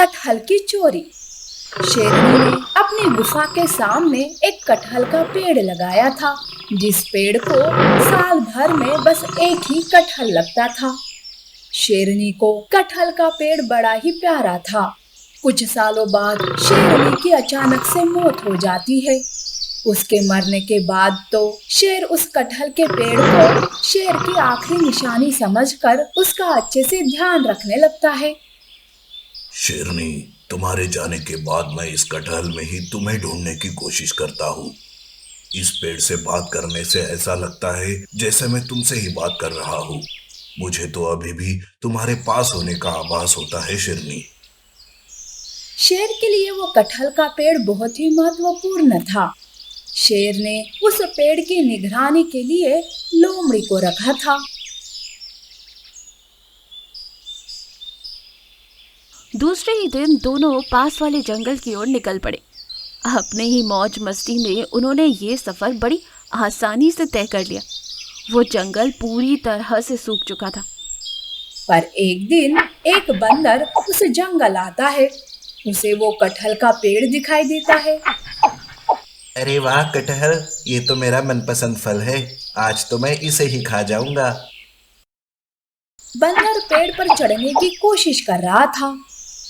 कटहल की चोरी। शेरनी ने अपनी गुफा के सामने एक कटहल का पेड़ लगाया था, जिस पेड़ को साल भर में बस एक ही कटहल लगता था। शेरनी को कटहल का पेड़ बड़ा ही प्यारा था। कुछ सालों बाद शेरनी की अचानक से मौत हो जाती है। उसके मरने के बाद तो शेर उस कटहल के पेड़ को शेर की आखिरी निशानी समझकर उसका अच्छे से ध्यान रखने लगता है। शेरनी, तुम्हारे जाने के बाद मैं इस कटहल में ही तुम्हें ढूंढने की कोशिश करता हूँ। इस पेड़ से बात करने से ऐसा लगता है जैसे मैं तुमसे ही बात कर रहा हूँ। मुझे तो अभी भी तुम्हारे पास होने का आभास होता है शेरनी। शेर के लिए वो कटहल का पेड़ बहुत ही महत्वपूर्ण था। शेर ने उस पेड़ की निगरानी के लिए लोमड़ी को रखा था। दूसरे ही दिन दोनों पास वाले जंगल की ओर निकल पड़े। अपने ही मौज मस्ती में उन्होंने ये सफर बड़ी आसानी से तय कर लिया। वो जंगल पूरी तरह से सूख चुका था। पर एक दिन एक बंदर उस जंगल आता है। उसे वो कटहल का पेड़ दिखाई देता है। अरे वाह कटहल, ये तो मेरा मनपसंद फल है। आज तो मैं इसे ही खा जाऊंगा। बंदर पेड़ पर चढ़ने की कोशिश कर रहा था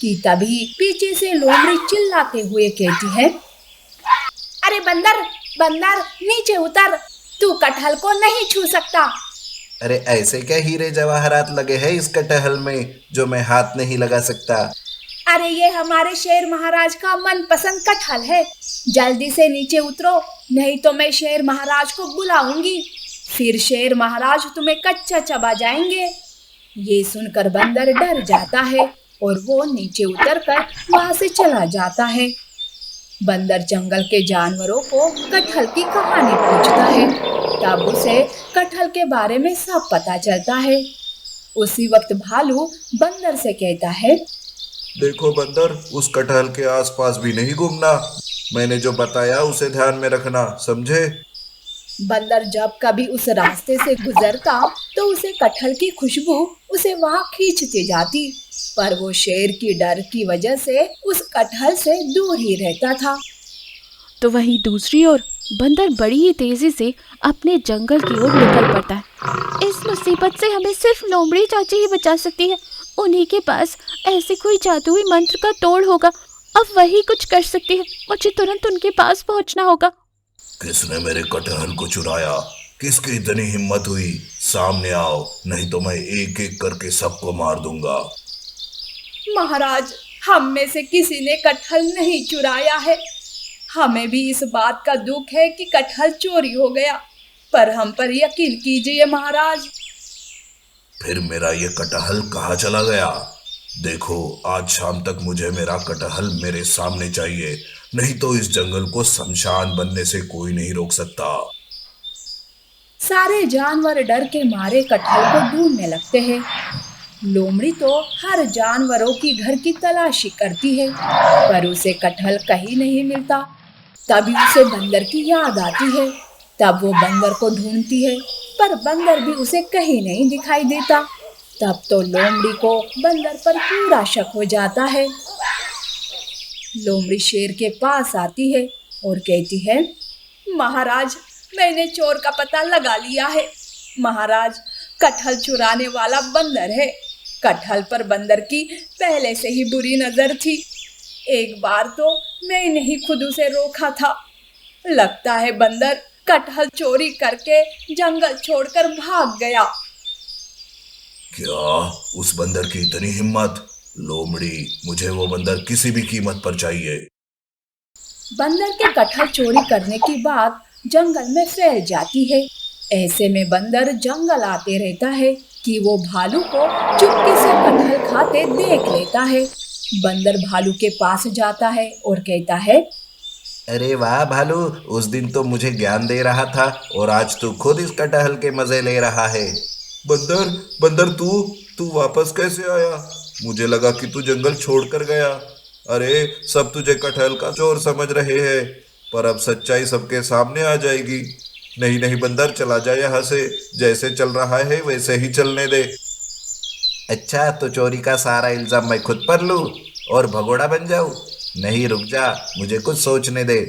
कि तभी पीछे से लोमड़ी चिल्लाते हुए कहती है, अरे बंदर, बंदर नीचे उतर, तू कटहल को नहीं छू सकता। अरे ऐसे क्या हीरे जवाहरात लगे हैं इस कटहल में जो मैं हाथ नहीं लगा सकता। अरे ये हमारे शेर महाराज का मनपसंद कटहल है। जल्दी से नीचे उतरो, नहीं तो मैं शेर महाराज को बुलाऊंगी। फिर शेर महाराज तुम्हें कच्चा चबा जाएंगे। ये सुनकर बंदर डर जाता है और वो नीचे उतरकर वहां से चला जाता है। बंदर जंगल के जानवरों को कटहल की कहानी पूछता है। तब उसे कटहल के बारे में सब पता चलता है। उसी वक्त भालू बंदर से कहता है, देखो बंदर, उस कटहल के आसपास भी नहीं घूमना। मैंने जो बताया उसे ध्यान में रखना, समझे? बंदर जब कभी उस रास्ते से गुजरता तो उसे कटहल की खुशबू उसे वहां खींचती जाती, पर वो शेर की डर की वजह से उस कटहल से दूर ही रहता था। तो वहीं दूसरी ओर बंदर बड़ी ही तेजी से अपने जंगल की ओर निकल पड़ता है। इस मुसीबत से हमें सिर्फ लोमड़ी चाची ही बचा सकती है। उन्हीं के पास ऐसे कोई जादुई मंत्र का तोड़ होगा। अब वही कुछ कर सकती है। मुझे तुरंत उनके पास पहुंचना होगा। किसने मेरे कटहल को चुराया? किसकी इतनी हिम्मत हुई? सामने आओ, नहीं तो मैं एक एक करके सबको मार दूंगा। महाराज, हम में से किसी ने कटहल नहीं चुराया है। हमें भी इस बात का दुख है कि कटहल चोरी हो गया, पर हम पर यकीन कीजिए महाराज। फिर मेरा ये कटहल कहाँ चला गया? देखो, आज शाम तक मुझे मेरा कटहल मेरे सामने चाहिए, नहीं तो इस जंगल को शमशान बनने से कोई नहीं रोक सकता। सारे जानवर डर के मारे कटहल को ढूंढने लगते हैं। लोमड़ी तो हर जानवरों की घर की तलाशी करती है, पर उसे कटहल कहीं नहीं मिलता। तभी उसे बंदर की याद आती है। तब वो बंदर को ढूंढती है, पर बंदर भी उसे कहीं नहीं दिखाई देता। तब तो लोमड़ी को बंदर पर पूरा शक हो जाता है। लोमड़ी शेर के पास आती है और कहती है, महाराज, मैंने चोर का पता लगा लिया है। महाराज, कटहल चुराने वाला बंदर है। कटहल पर बंदर की पहले से ही बुरी नजर थी। एक बार तो मैंने ही खुद उसे रोका था। लगता है बंदर कटहल चोरी करके जंगल छोड़कर भाग गया। क्या? उस बंदर की इतनी हिम्मत? लोमड़ी, मुझे वो बंदर किसी भी कीमत पर चाहिए। बंदर के कटहल चोरी करने की बात जंगल में फैल जाती है। ऐसे में बंदर जंगल आते रहता है कि वो भालू को चुपके से कटहल खाते देख लेता है। बंदर भालू के पास जाता है और कहता है, अरे वाह भालू, उस दिन तो मुझे ज्ञान दे रहा था और आज तू खुद इस कटहल के मजे ले रहा है। बंदर, बंदर तू तू वापस कैसे आया? मुझे लगा कि तू जंगल छोड़कर गया। अरे, सब तुझे कटहल का चोर समझ रहे हैं, पर अब सच्चाई सबके सामने आ जाएगी। नहीं नहीं बंदर, चला जा यहाँ से। जैसे चल रहा है वैसे ही चलने दे। अच्छा, तो चोरी का सारा इल्जाम मैं खुद पर लूं? और भगोड़ा बन जाऊं? नहीं, रुक जा, मुझे कुछ सोचने दे।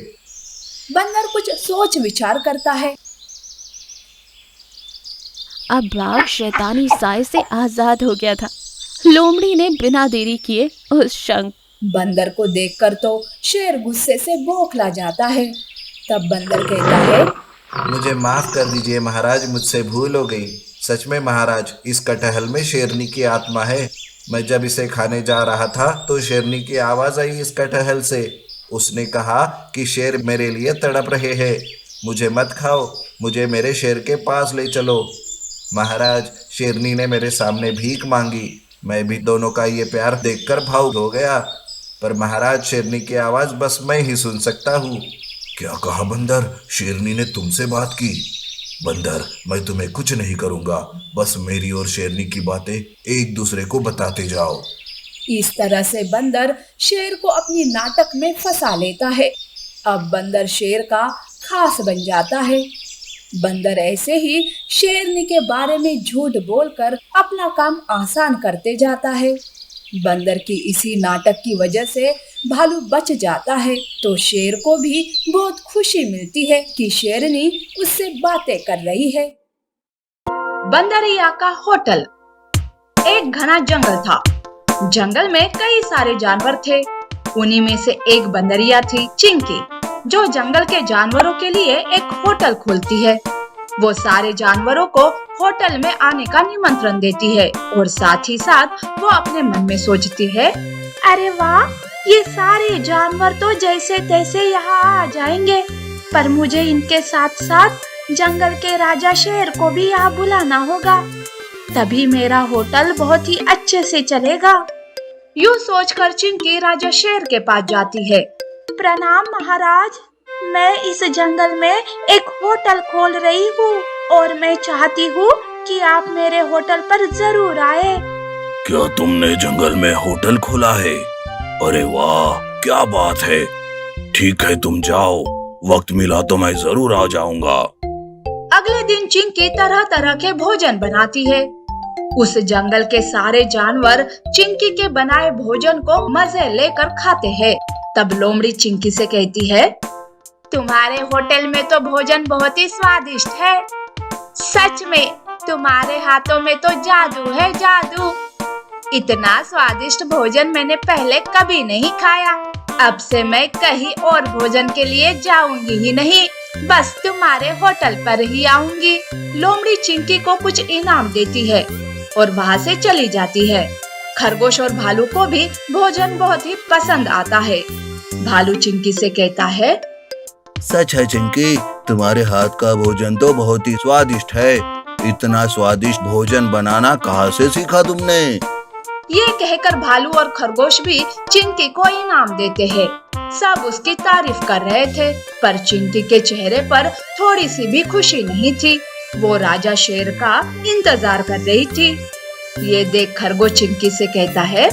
बंदर कुछ सोच विचार करता है। अब बाघ शैतानी साए से आजाद हो गया था। लोमड़ी ने बिना देरी किए उस शंख। बंदर को देखकर तो शेर गुस्से से बौखला जाता है। तब बंदर कहता है, मुझे माफ कर दीजिए महाराज, मुझसे भूल हो गई। सच में महाराज, इस कटहल में शेरनी की आत्मा है। मैं जब इसे खाने जा रहा था तो शेरनी की आवाज आई इस कटहल से। उसने कहा कि शेर मेरे लिए तड़प रहे हैं, मुझे मत खाओ, मुझे मेरे शेर के पास ले चलो। महाराज, शेरनी ने मेरे सामने भीख मांगी। मैं भी दोनों का ये प्यार देखकर भावुक हो गया। पर महाराज, शेरनी की आवाज बस मैं ही सुन सकता हूँ। क्या कहा बंदर? शेरनी ने तुमसे बात की? बंदर, मैं तुम्हें कुछ नहीं करूंगा, बस मेरी और शेरनी की बातें एक दूसरे को बताते जाओ। इस तरह से बंदर शेर को अपनी नाटक में फंसा लेता है। अब बंदर शेर का खास बन जाता है। बंदर ऐसे ही शेरनी के बारे में झूठ बोलकर अपना काम आसान करते जाता है। बंदर की इसी नाटक की वजह से भालू बच जाता है, तो शेर को भी बहुत खुशी मिलती है कि शेरनी उससे बातें कर रही है। बंदरिया का होटल। एक घना जंगल था। जंगल में कई सारे जानवर थे। उन्हीं में से एक बंदरिया थी, चिंकी, जो जंगल के जानवरों के लिए एक होटल खोलती है। वो सारे जानवरों को होटल में आने का निमंत्रण देती है और साथ ही साथ वो अपने मन में सोचती है, अरे वाह, ये सारे जानवर तो जैसे तैसे यहाँ आ जाएंगे, पर मुझे इनके साथ साथ जंगल के राजा शेर को भी यहाँ बुलाना होगा, तभी मेरा होटल बहुत ही अच्छे से चलेगा। यूँ सोचकर चिंकी राजा शेर के पास जाती है। प्रणाम महाराज, मैं इस जंगल में एक होटल खोल रही हूँ और मैं चाहती हूँ कि आप मेरे होटल पर जरूर आए। क्या तुमने जंगल में होटल खोला है? अरे वाह, क्या बात है। ठीक है, तुम जाओ, वक्त मिला तो मैं जरूर आ जाऊंगा। अगले दिन चिंकी तरह तरह के भोजन बनाती है। उस जंगल के सारे जानवर चिंकी के बनाए भोजन को मजे लेकर खाते हैं। तब लोमड़ी चिंकी से कहती है, तुम्हारे होटल में तो भोजन बहुत ही स्वादिष्ट है। सच में तुम्हारे हाथों में तो जादू है, जादू। इतना स्वादिष्ट भोजन मैंने पहले कभी नहीं खाया। अब से मैं कहीं और भोजन के लिए जाऊंगी ही नहीं, बस तुम्हारे होटल पर ही आऊंगी। लोमड़ी चिंकी को कुछ इनाम देती है और वहाँ से चली जाती है। खरगोश और भालू को भी भोजन बहुत ही पसंद आता है। भालू चिंकी से कहता है, सच है चिंकी, तुम्हारे हाथ का भोजन तो बहुत ही स्वादिष्ट है। इतना स्वादिष्ट भोजन बनाना कहाँ से सीखा तुमने? ये कहकर भालू और खरगोश भी चिंकी को इनाम देते हैं। सब उसकी तारीफ कर रहे थे, पर चिंकी के चेहरे पर थोड़ी सी भी खुशी नहीं थी। वो राजा शेर का इंतजार कर रही थी। ये देख खरगोश चिंकी से कहता है,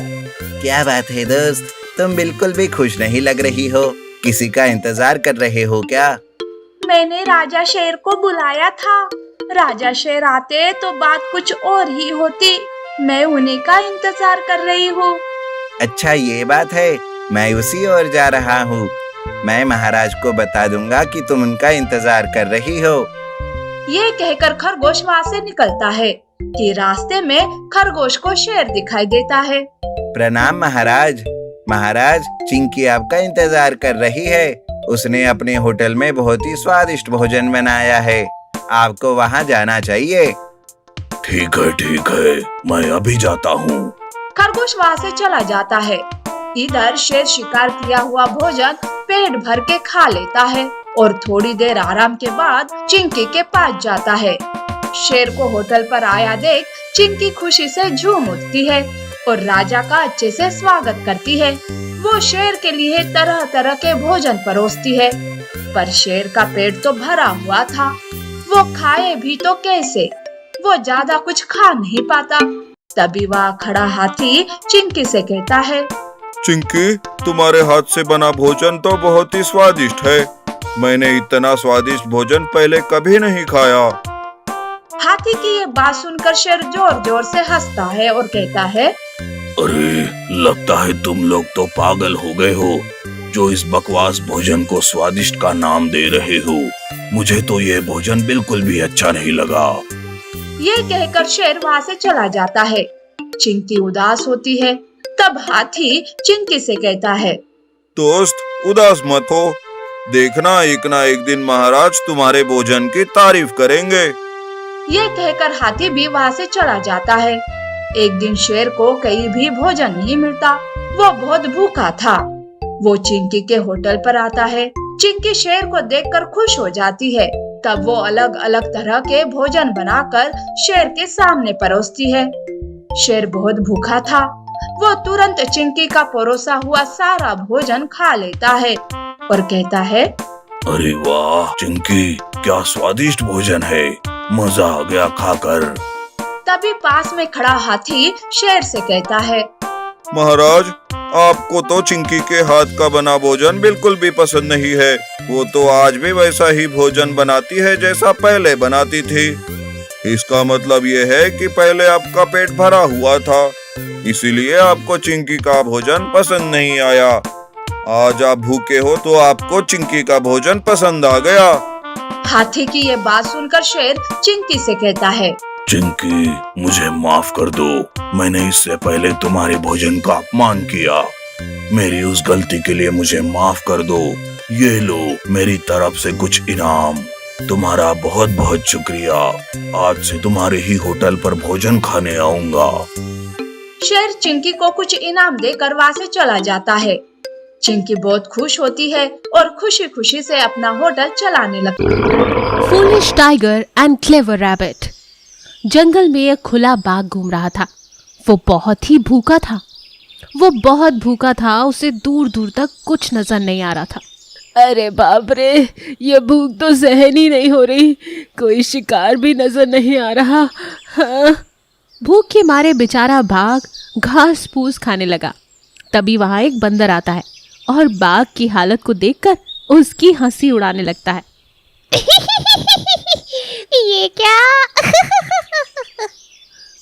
क्या बात है दोस्त, तुम बिल्कुल भी खुश नहीं लग रही हो। किसी का इंतजार कर रहे हो क्या? मैंने राजा शेर को बुलाया था। राजा शेर आते तो बात कुछ और ही होती। मैं उन्हीं का इंतजार कर रही हूँ। अच्छा, ये बात है, मैं उसी ओर जा रहा हूँ। मैं महाराज को बता दूंगा कि तुम उनका इंतजार कर रही हो। ये कहकर खरगोश वहाँ से निकलता है कि रास्ते में खरगोश को शेर दिखाई देता है। प्रणाम महाराज। महाराज, चिंकी आपका इंतजार कर रही है। उसने अपने होटल में बहुत ही स्वादिष्ट भोजन बनाया है, आपको वहाँ जाना चाहिए। ठीक है, मैं अभी जाता हूँ। खरगोश वहाँ से चला जाता है। इधर शेर शिकार किया हुआ भोजन पेट भर के खा लेता है और थोड़ी देर आराम के बाद चिंकी के पास जाता है। शेर को होटल पर आया देख चिंकी खुशी से झूम उठती है और राजा का अच्छे से स्वागत करती है। वो शेर के लिए तरह तरह के भोजन परोसती है, पर शेर का पेट तो भरा हुआ था। वो खाए भी तो कैसे, वो ज्यादा कुछ खा नहीं पाता। तभी वह खड़ा हाथी चिंकी से कहता है, चिंकी, तुम्हारे हाथ से बना भोजन तो बहुत ही स्वादिष्ट है। मैंने इतना स्वादिष्ट भोजन पहले कभी नहीं खाया। हाथी की ये बात सुनकर शेर जोर जोर से हंसता है और कहता है, अरे लगता है तुम लोग तो पागल हो गए हो, जो इस बकवास भोजन को स्वादिष्ट का नाम दे रहे हो। मुझे तो ये भोजन बिल्कुल भी अच्छा नहीं लगा। ये कहकर शेर वहाँ से चला जाता है। चिंकी उदास होती है। तब हाथी चिंकी से कहता है, दोस्त उदास मत हो, देखना एक ना एक दिन महाराज तुम्हारे भोजन की तारीफ करेंगे। ये कहकर हाथी भी वहाँ से चला जाता है। एक दिन शेर को कहीं भी भोजन नहीं मिलता। वो बहुत भूखा था। वो चिंकी के होटल पर आता है। चिंकी शेर को देखकर खुश हो जाती है। तब वो अलग अलग तरह के भोजन बनाकर शेर के सामने परोसती है। शेर बहुत भूखा था। वो तुरंत चिंकी का परोसा हुआ सारा भोजन खा लेता है और कहता है, अरे वाह चिंकी, क्या स्वादिष्ट भोजन है, मजा आ गया खाकर। तभी पास में खड़ा हाथी शेर से कहता है, महाराज आपको तो चिंकी के हाथ का बना भोजन बिल्कुल भी पसंद नहीं है। वो तो आज भी वैसा ही भोजन बनाती है जैसा पहले बनाती थी। इसका मतलब ये है कि पहले आपका पेट भरा हुआ था, इसीलिए आपको चिंकी का भोजन पसंद नहीं आया। आज आप भूखे हो तो आपको चिंकी का भोजन पसंद आ गया। हाथी की ये बात सुनकर शेर चिंकी से कहता है, चिंकी मुझे माफ कर दो, मैंने इससे पहले तुम्हारे भोजन का अपमान किया। मेरी उस गलती के लिए मुझे माफ कर दो। ये लो मेरी तरफ से कुछ इनाम। तुम्हारा बहुत बहुत शुक्रिया। आज से तुम्हारे ही होटल पर भोजन खाने आऊंगा। शेर चिंकी को कुछ इनाम देकर वहाँ से चला जाता है। चिंकी बहुत खुश होती है और खुशी खुशी से अपना होटल चलाने लगती है। Foolish tiger and clever rabbit. जंगल में एक खुला बाघ घूम रहा था। वो बहुत ही भूखा था। उसे दूर दूर तक कुछ नजर नहीं आ रहा था। अरे बाप रे, ये भूख तो सहन ही नहीं हो रही। कोई शिकार भी नजर नहीं आ रहा। हाँ। भूख के मारे बेचारा बाघ घास फूस खाने लगा। तभी वहां एक बंदर आता है और बाघ की हालत को देखकर उसकी हंसी उड़ाने लगता है। ये क्या?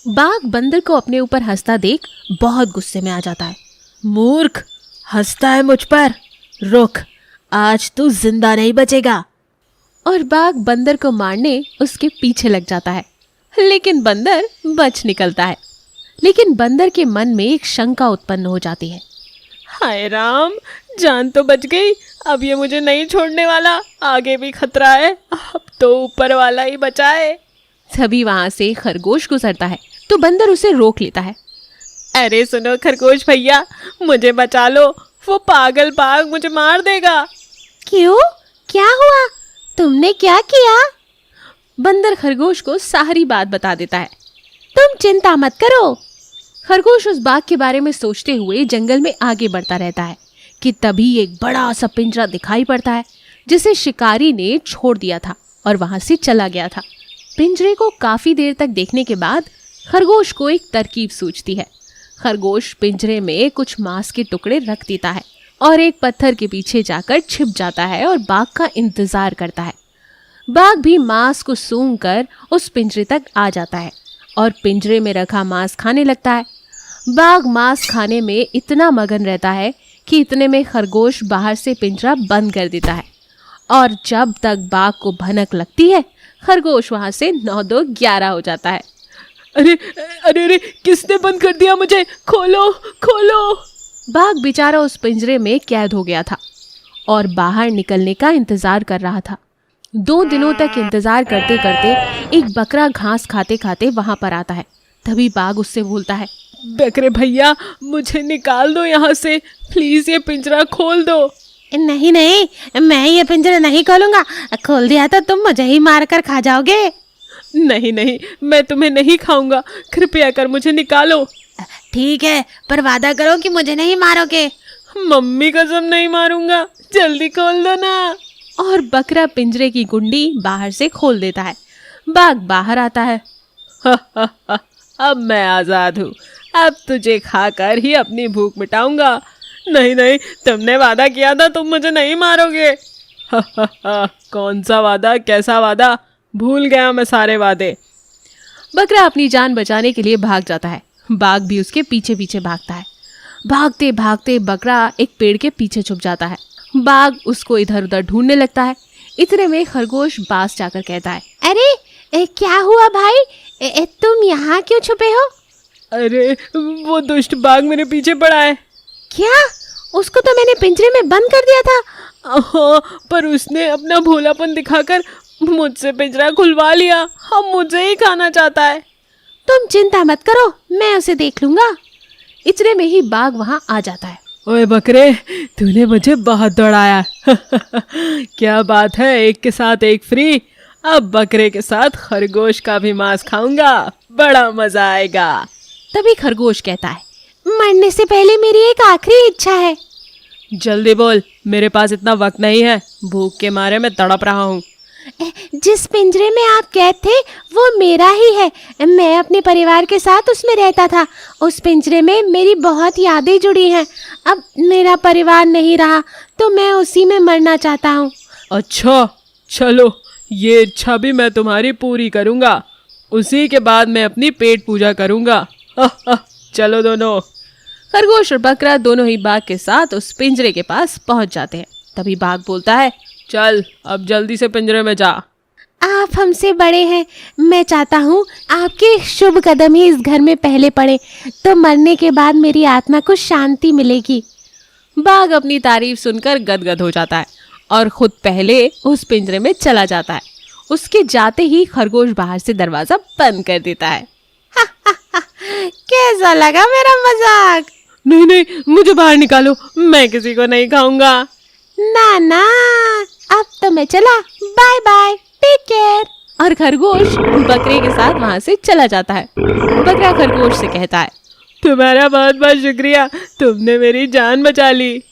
बाघ बंदर को अपने ऊपर हंसता देख बहुत गुस्से में आ जाता है। मूर्ख, हंसता है मुझ पर? रुक, आज तू जिंदा नहीं बचेगा। और बाघ बंदर को मारने उसके पीछे लग जाता है, लेकिन बंदर बच निकलता है। लेकिन बंदर के मन में एक शंका उत्पन्न हो जाती है। हाय राम, जान तो बच गई, अब ये मुझे नहीं छोड़ने वाला। आगे भी खतरा है, अब तो ऊपर वाला ही बचाए। तभी वहां से खरगोश गुजरता है तो बंदर उसे रोक लेता है। अरे सुनो खरगोश भैया, मुझे बचा लो, वो पागल बाघ मुझे मार देगा। क्यों, क्या हुआ? तुमने क्या किया? बंदर खरगोश को सारी बात बता देता है। तुम चिंता मत करो। खरगोश उस बाघ के बारे में सोचते हुए जंगल में आगे बढ़ता रहता है कि तभी एक बड़ा सा पिंजरा दिखाई पड़ता है जिसे शिकारी ने छोड़ दिया था और वहां से चला गया था। पिंजरे को काफी देर तक देखने के बाद खरगोश को एक तरकीब सूझती है। खरगोश पिंजरे में कुछ मांस के टुकड़े रख देता है और एक पत्थर के पीछे जाकर छिप जाता है और बाघ का इंतजार करता है। बाघ भी मांस को सूंघकर उस पिंजरे तक आ जाता है और पिंजरे में रखा मांस खाने लगता है। बाघ मांस खाने में इतना मगन रहता है कि इतने में खरगोश बाहर से पिंजरा बंद कर देता है और जब तक बाघ को भनक लगती है खरगोश वहां से 9-2-11 हो जाता है। अरे अरे अरे, किसने बंद कर दिया मुझे? खोलो खोलो। बाघ बेचारा उस पिंजरे में कैद हो गया था और बाहर निकलने का इंतजार कर रहा था। 2 दिनों तक इंतजार करते करते एक बकरा घास खाते खाते वहां पर आता है। तभी बाघ उससे बोलता है, बकरे भैया, मुझे निकाल दो यहाँ से, प्लीज ये पिंजरा खोल दो। नहीं नहीं, मैं ये पिंजरा नहीं खोलूंगा। खोल दिया तो तुम मुझे ही मार कर खा जाओगे। नहीं नहीं, मैं तुम्हें नहीं खाऊंगा, कृपया कर मुझे निकालो। ठीक है, पर वादा करो कि मुझे नहीं मारोगे। मम्मी कसम नहीं मारूंगा, जल्दी खोल दो ना। और बकरा पिंजरे की गुंडी बाहर से खोल देता है। बाघ बाहर आता है। अब मैं आजाद हूँ, अब तुझे खाकर ही अपनी भूख मिटाऊंगा। नहीं नहीं, तुमने वादा किया था तुम मुझे नहीं मारोगे। कौन सा वादा, कैसा वादा? भूल गया मैं सारे वादे। बकरा अपनी जान बचाने के लिए भाग जाता है बाघ भी उसके पीछे पीछे भागता है। भागते भागते बकरा एक पेड़ के पीछे छुप जाता है। बाघ उसको इधर उधर ढूंढने लगता है। इतने में खरगोश पास जाकर कहता है, अरे क्या हुआ भाई, तुम यहाँ क्यों छुपे हो? अरे वो दुष्ट बाघ मेरे पीछे पड़ा है। क्या? उसको तो मैंने पिंजरे में बंद कर दिया था। हाँ, पर उसने अपना भोलापन दिखाकर मुझसे पिंजरा खुलवा लिया। अब मुझे ही खाना चाहता है। तुम चिंता मत करो, मैं उसे देख लूंगा। इतने में ही बाघ वहां आ जाता है। ओए बकरे, तूने मुझे बहुत दौड़ाया। क्या बात है, एक के साथ एक फ्री। अब बकरे के साथ खरगोश का भी मांस खाऊंगा, बड़ा मजा आएगा। तभी खरगोश कहता है, मरने से पहले मेरी एक आखिरी इच्छा है। जल्दी बोल, मेरे पास इतना वक्त नहीं है, भूख के मारे मैं तड़प रहा हूँ। जिस पिंजरे में आप कैद थे वो मेरा ही है। मैं अपने परिवार के साथ उसमें रहता था। उस पिंजरे में मेरी बहुत यादें जुड़ी हैं। अब मेरा परिवार नहीं रहा तो मैं उसी में मरना चाहता हूँ। अच्छा चलो, ये इच्छा भी मैं तुम्हारी पूरी करूँगा। उसी के बाद मैं अपनी पेट पूजा करूँगा। चलो दोनों। खरगोश और बकरा दोनों ही बाघ के साथ उस पिंजरे के पास पहुंच जाते हैं। तभी बाघ बोलता है, चल अब जल्दी से पिंजरे में जा। आप हमसे बड़े हैं, मैं चाहता हूँ आपके शुभ कदम ही इस घर में पहले पड़े, तो मरने के बाद मेरी आत्मा को शांति मिलेगी। बाघ अपनी तारीफ सुनकर गदगद हो जाता है और खुद पहले उस पिंजरे में चला जाता है। उसके जाते ही खरगोश बाहर से दरवाजा बंद कर देता है। कैसा लगा मेरा मजाक? नहीं नहीं, मुझे बाहर निकालो, मैं किसी को नहीं खाऊंगा। ना ना, अब तो मैं चला, बाय बाय, टेक केयर। और खरगोश बकरे के साथ वहां से चला जाता है। बकरा खरगोश से कहता है, तुम्हारा बहुत बहुत शुक्रिया, तुमने मेरी जान बचा ली।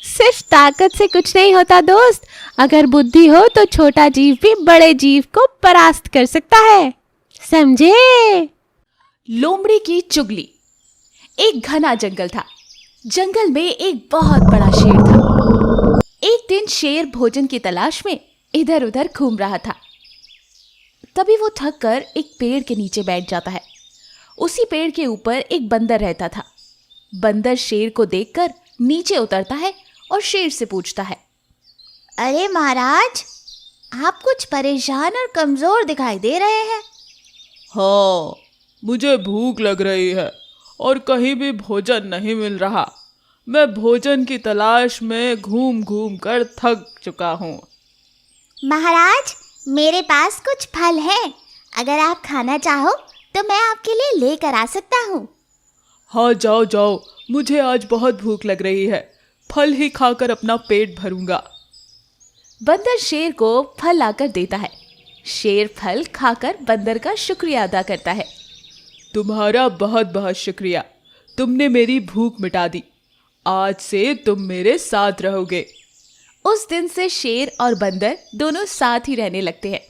सिर्फ ताकत से कुछ नहीं होता दोस्त, अगर बुद्धि हो तो छोटा जीव भी बड़े जीव को परास्त कर सकता है, समझे? लोमड़ी की चुगली। एक घना जंगल था। जंगल में एक बहुत बड़ा शेर था। एक दिन शेर भोजन की तलाश में इधर उधर घूम रहा था। तभी वो थक कर एक पेड़ के नीचे बैठ जाता है। उसी पेड़ के ऊपर एक बंदर रहता था। बंदर शेर को देखकर नीचे उतरता है और शेर से पूछता है, अरे महाराज, आप कुछ परेशान और कमजोर दिखाई दे रहे हैं। हाँ, मुझे भूख लग रही है और कहीं भी भोजन नहीं मिल रहा। मैं भोजन की तलाश में घूम घूम कर थक चुका हूँ। महाराज, मेरे पास कुछ फल है, अगर आप खाना चाहो तो मैं आपके लिए लेकर आ सकता हूँ। हाँ जाओ जाओ, मुझे आज बहुत भूख लग रही है, फल ही खाकर अपना पेट भरूंगा। बंदर शेर को फल लाकर देता है। शेर फल खाकर बंदर का शुक्रिया अदा करता है। तुम्हारा बहुत बहुत शुक्रिया, तुमने मेरी भूख मिटा दी। आज से तुम मेरे साथ रहोगे। उस दिन से शेर और बंदर दोनों साथ ही रहने लगते हैं।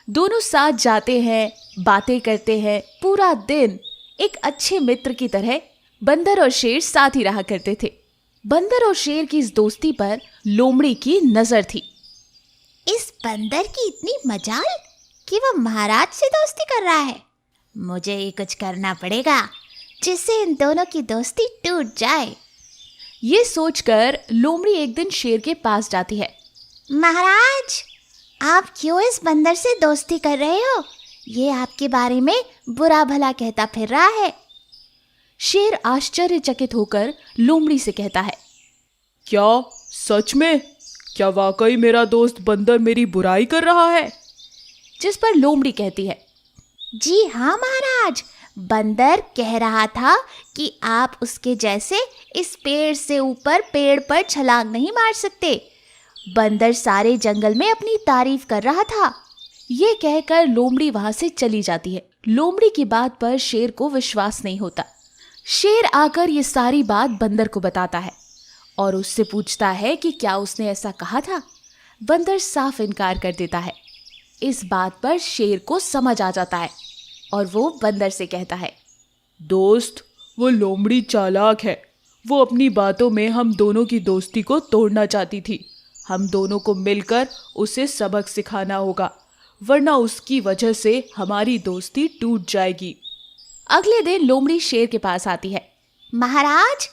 दोनों साथ जाते हैं, बातें करते हैं। पूरा दिन एक अच्छे मित्र की तरह बंदर और शेर साथ ही रहा करते थे। बंदर और शेर की इस दोस्ती पर लोमड़ी की नजर थी। इस बंदर की इतनी मजाल कि वो महाराज से दोस्ती कर रहा है। मुझे ही कुछ करना पड़ेगा जिससे इन दोनों की दोस्ती टूट जाए। ये सोचकर लोमड़ी एक दिन शेर के पास जाती है। महाराज, आप क्यों इस बंदर से दोस्ती कर रहे हो? ये आपके बारे में बुरा भला कहता फिर रहा है। शेर आश्चर्यचकित होकर लोमड़ी से कहता है, क्या सच में? क्या वाकई मेरा दोस्त बंदर मेरी बुराई कर रहा है? जिस पर लोमड़ी कहती है, जी हाँ महाराज, बंदर कह रहा था कि आप उसके जैसे इस पेड़ से ऊपर पेड़ पर छलांग नहीं मार सकते। बंदर सारे जंगल में अपनी तारीफ कर रहा था। ये कहकर लोमड़ी वहां से चली जाती है। लोमड़ी की बात पर शेर को विश्वास नहीं होता। शेर आकर ये सारी बात बंदर को बताता है और उससे पूछता है कि क्या उसने ऐसा कहा था। बंदर साफ इनकार कर देता है। इस बात पर शेर को समझ आ जाता है और वो बंदर से कहता है, दोस्त, वो लोमड़ी चालाक है। वो अपनी बातों में हम दोनों की दोस्ती को तोड़ना चाहती थी। हम दोनों को मिलकर उसे सबक सिखाना होगा, वरना उसकी वजह से हमारी दोस्ती टूट जाएगी। अगले दिन लोमड़ी शेर के पास आती है। महाराज,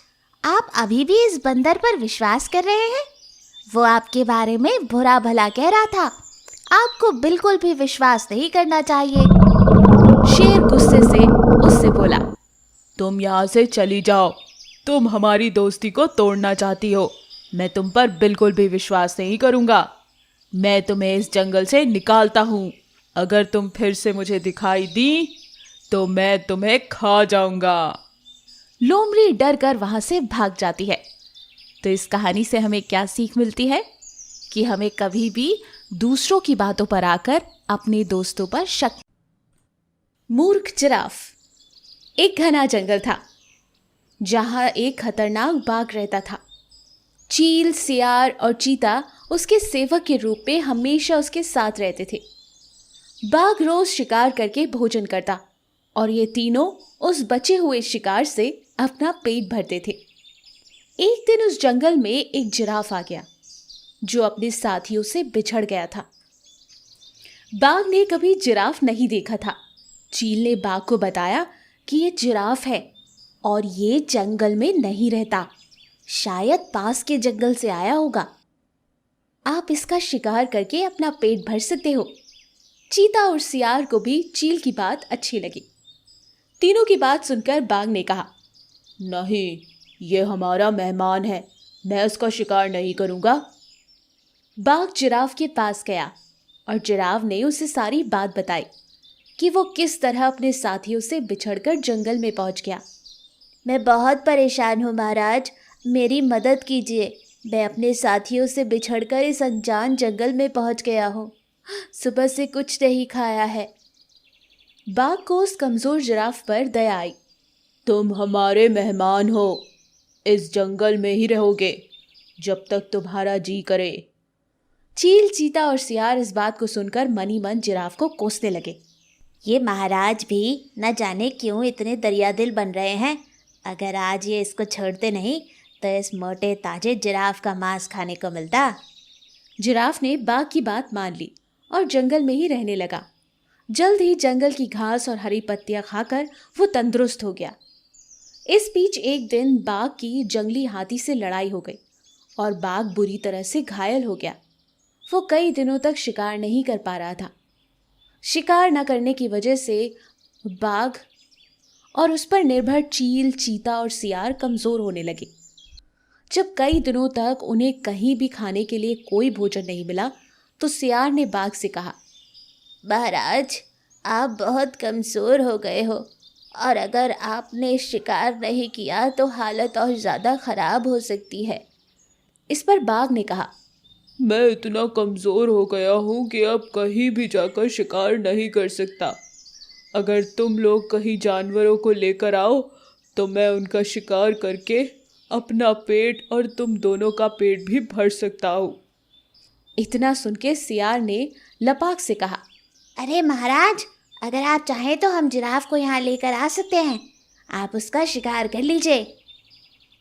आप अभी भी इस बंदर पर विश्वास कर रहे हैं? वो आपके बारे में बुरा भला कह रहा था। आपको बिल्कुल भी विश्वास नहीं करना चाहिए। शेर गुस्से से उससे बोला, तुम यहाँ से चली जाओ। तुम हमारी दोस्ती को तोड़ना चाहती हो। मैं तुम पर बिल्कुल भी विश्वास नहीं करूँगा। मैं तुम्हें इस जंगल से निकालता हूँ। अगर तुम फिर से मुझे दिखाई दी तो मैं तुम्हें खा जाऊंगा। लोमड़ी डर कर वहां से भाग जाती है। तो इस कहानी से हमें क्या सीख मिलती है? कि हमें कभी भी दूसरों की बातों पर आकर अपने दोस्तों पर शक। मूर्ख जिराफ। एक घना जंगल था जहां एक खतरनाक बाघ रहता था। चील, सियार और चीता उसके सेवक के रूप में हमेशा उसके साथ रहते थे। बाघ रोज शिकार करके भोजन करता और ये तीनों उस बचे हुए शिकार से अपना पेट भरते थे। एक दिन उस जंगल में एक जिराफ आ गया जो अपने साथियों से बिछड़ गया था। बाघ ने कभी जिराफ नहीं देखा था। चील ने बाघ को बताया कि ये जिराफ है और ये जंगल में नहीं रहता, शायद पास के जंगल से आया होगा। आप इसका शिकार करके अपना पेट भर सकते हो। चीता और सियार को भी चील की बात अच्छी लगी। तीनों की बात सुनकर बाघ ने कहा, नहीं, ये हमारा मेहमान है, मैं उसका शिकार नहीं करूँगा। बाघ जिराफ के पास गया और जिराफ ने उसे सारी बात बताई कि वो किस तरह अपने साथियों से बिछड़कर जंगल में पहुंच गया। मैं बहुत परेशान हूँ महाराज, मेरी मदद कीजिए। मैं अपने साथियों से बिछड़कर इस अनजान जंगल में पहुंच गया हूँ। सुबह से कुछ नहीं खाया है। बाघ को उस कमजोर जिराफ पर दया आई। तुम हमारे मेहमान हो, इस जंगल में ही रहोगे जब तक तुम्हारा जी करे। चील, चीता और सियार इस बात को सुनकर मनी मन जिराफ को कोसने लगे। ये महाराज भी न जाने क्यों इतने दरियादिल बन रहे हैं। अगर आज ये इसको छोड़ते नहीं तो इस मोटे ताजे जिराफ का मांस खाने को मिलता। जिराफ ने बाघ की बात मान ली और जंगल में ही रहने लगा। जल्द ही जंगल की घास और हरी पत्तियां खाकर वो तंदुरुस्त हो गया। इस बीच एक दिन बाघ की जंगली हाथी से लड़ाई हो गई और बाघ बुरी तरह से घायल हो गया। वो कई दिनों तक शिकार नहीं कर पा रहा था। शिकार न करने की वजह से बाघ और उस पर निर्भर चील, चीता और सियार कमजोर होने लगे। जब कई दिनों तक उन्हें कहीं भी खाने के लिए कोई भोजन नहीं मिला तो सियार ने बाघ से कहा, महाराज, आप बहुत कमज़ोर हो गए हो और अगर आपने शिकार नहीं किया तो हालत और ज़्यादा ख़राब हो सकती है। इस पर बाघ ने कहा, मैं इतना कमज़ोर हो गया हूँ कि अब कहीं भी जाकर शिकार नहीं कर सकता। अगर तुम लोग कहीं जानवरों को लेकर आओ तो मैं उनका शिकार करके अपना पेट और तुम दोनों का पेट भी भर सकता हूँ। इतना सुन के सियार ने लपाक से कहा, अरे महाराज, अगर आप चाहें तो हम जिराफ को यहाँ लेकर आ सकते हैं। आप उसका शिकार कर लीजिए।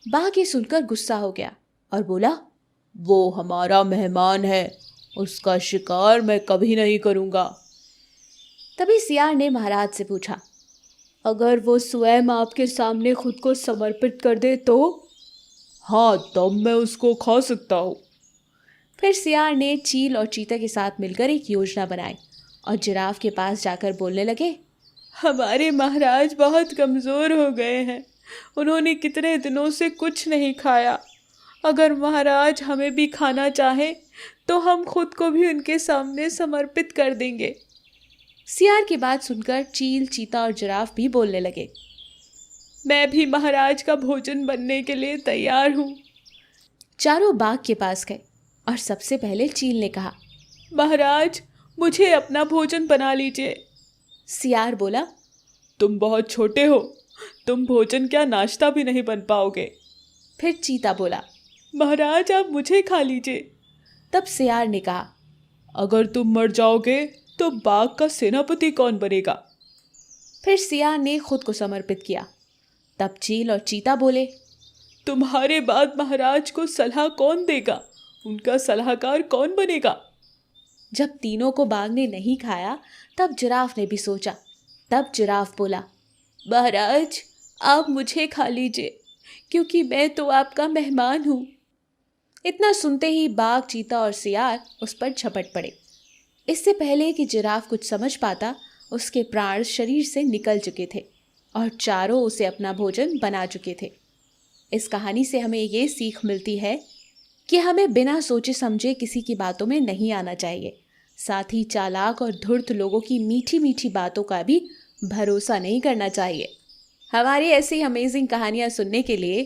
बाघ ये सुनकर गुस्सा हो गया और बोला, वो हमारा मेहमान है, उसका शिकार मैं कभी नहीं करूँगा। तभी सियार ने महाराज से पूछा, अगर वो स्वयं आपके सामने खुद को समर्पित कर दे तो? हाँ, तब मैं उसको खा सकता हूँ। फिर सियार ने चील और चीता के साथ मिलकर एक योजना बनाई और जिराफ के पास जाकर बोलने लगे, हमारे महाराज बहुत कमज़ोर हो गए हैं, उन्होंने कितने दिनों से कुछ नहीं खाया। अगर महाराज हमें भी खाना चाहे तो हम खुद को भी उनके सामने समर्पित कर देंगे। सियार की बात सुनकर चील, चीता और जिराफ भी बोलने लगे, मैं भी महाराज का भोजन बनने के लिए तैयार हूँ। चारों बाघ के पास गए और सबसे पहले चील ने कहा, महाराज, मुझे अपना भोजन बना लीजिए। सियार बोला, तुम बहुत छोटे हो, तुम भोजन क्या नाश्ता भी नहीं बन पाओगे। फिर चीता बोला, महाराज आप मुझे खा लीजिए। तब सियार ने कहा, अगर तुम मर जाओगे तो बाघ का सेनापति कौन बनेगा। फिर सियार ने खुद को समर्पित किया। तब चील और चीता बोले, तुम्हारे बाद महाराज को सलाह कौन देगा, उनका सलाहकार कौन बनेगा। जब तीनों को बाघ ने नहीं खाया तब जिराफ ने भी सोचा। तब जिराफ बोला, महाराज, आप मुझे खा लीजिए, क्योंकि मैं तो आपका मेहमान हूँ। इतना सुनते ही बाघ, चीता और सियार उस पर झपट पड़े। इससे पहले कि जिराफ कुछ समझ पाता, उसके प्राण शरीर से निकल चुके थे और चारों उसे अपना भोजन बना चुके थे। इस कहानी से हमें ये सीख मिलती है कि हमें बिना सोचे समझे किसी की बातों में नहीं आना चाहिए। साथ ही चालाक और धूर्त लोगों की मीठी मीठी बातों का भी भरोसा नहीं करना चाहिए। हमारी ऐसी अमेजिंग कहानियाँ सुनने के लिए